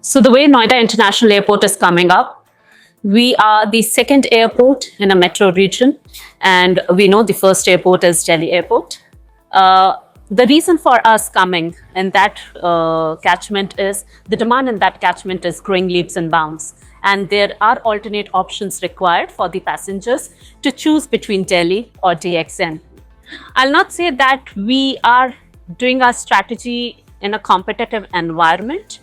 So the way Noida International Airport is coming up, we are the second airport in a metro region, and we know the first airport is Delhi Airport. The reason for us coming in that catchment is the demand in that catchment is growing leaps and bounds. And there are alternate options required for the passengers to choose between Delhi or DXN. I'll not say that we are doing our strategy in a competitive environment,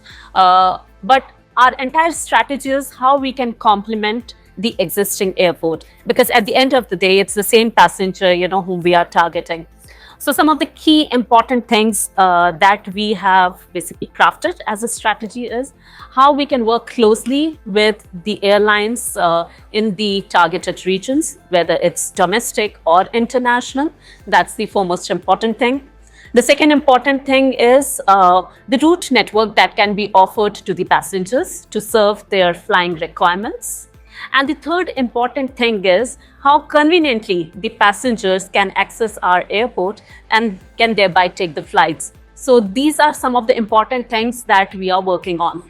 but our entire strategy is how we can complement the existing airport, because at the end of the day, it's the same passenger, whom we are targeting. So some of the key important things that we have basically crafted as a strategy is how we can work closely with the airlines in the targeted regions, whether it's domestic or international. That's the foremost important thing. The second important thing is the route network that can be offered to the passengers to serve their flying requirements. And the third important thing is how conveniently the passengers can access our airport and can thereby take the flights. So these are some of the important things that we are working on.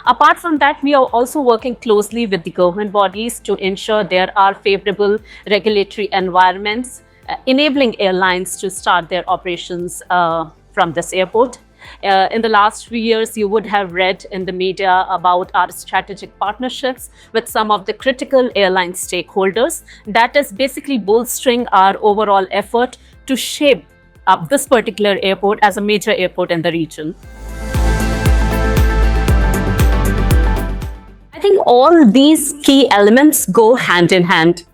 Apart from that, we are also working closely with the government bodies to ensure there are favorable regulatory environments enabling airlines to start their operations from this airport. In the last few years, you would have read in the media about our strategic partnerships with some of the critical airline stakeholders. That is basically bolstering our overall effort to shape up this particular airport as a major airport in the region. I think all these key elements go hand in hand.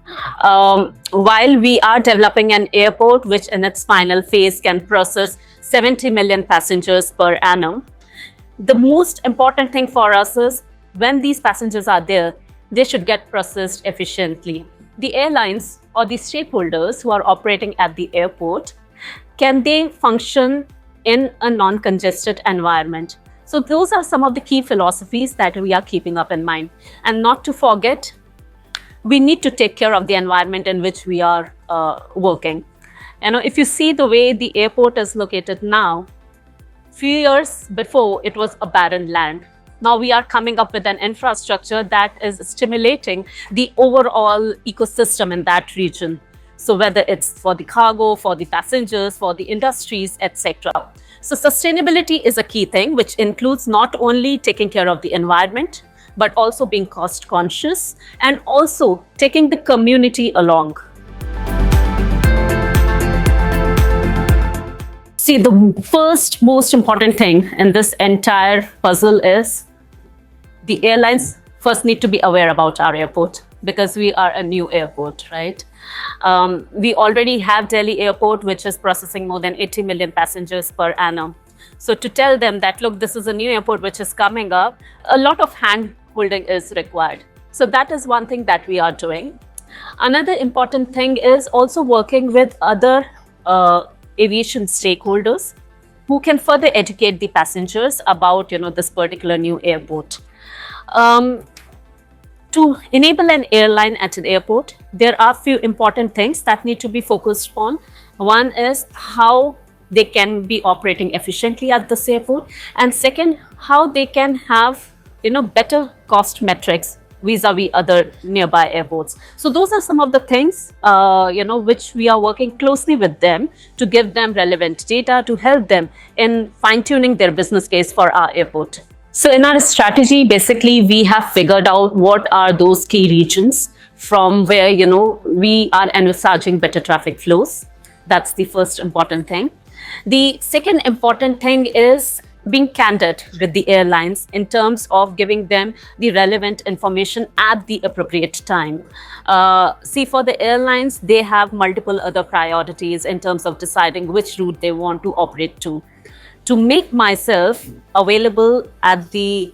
While we are developing an airport which in its final phase can process 70 million passengers per annum, the most important thing for us is when these passengers are there, they should get processed efficiently. The airlines or the stakeholders who are operating at the airport, can they function in a non-congested environment? So those are some of the key philosophies that we are keeping up in mind. And not to forget, we need to take care of the environment in which we are working. If you see the way the airport is located now, few years before it was a barren land. Now we are coming up with an infrastructure that is stimulating the overall ecosystem in that region. So whether it's for the cargo, for the passengers, for the industries, etc. So sustainability is a key thing, which includes not only taking care of the environment, but also being cost conscious and also taking the community along. See, the first most important thing in this entire puzzle is the airlines first need to be aware about our airport, because we are a new airport, right? We already have Delhi Airport, which is processing more than 80 million passengers per annum. So to tell them that, look, this is a new airport which is coming up, a lot of hand holding is required. So that is one thing that we are doing. Another important thing is also working with other aviation stakeholders who can further educate the passengers about this particular new airport. To enable an airline at an airport, there are few important things that need to be focused on. One is how they can be operating efficiently at this airport, and second, how they can have better cost metrics vis-a-vis other nearby airports. So those are some of the things which we are working closely with them to give them relevant data to help them in fine-tuning their business case for our airport. So in our strategy, basically we have figured out what are those key regions from where we are envisaging better traffic flows. That's the first important thing. The second important thing is being candid with the airlines in terms of giving them the relevant information at the appropriate time. See, for the airlines, they have multiple other priorities in terms of deciding which route they want to operate to. To make myself available at the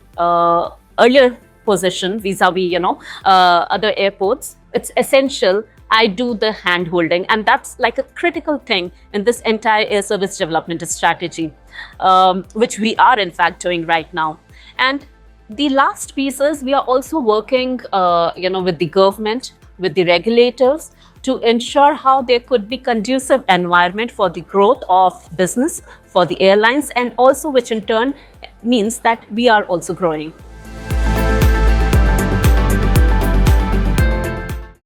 earlier position vis-a-vis other airports, it's essential I do the hand holding, and that's like a critical thing in this entire air service development strategy, which we are in fact doing right now. And the last piece is we are also working with the government, with the regulators, to ensure how there could be conducive environment for the growth of business for the airlines, and also which in turn means that we are also growing.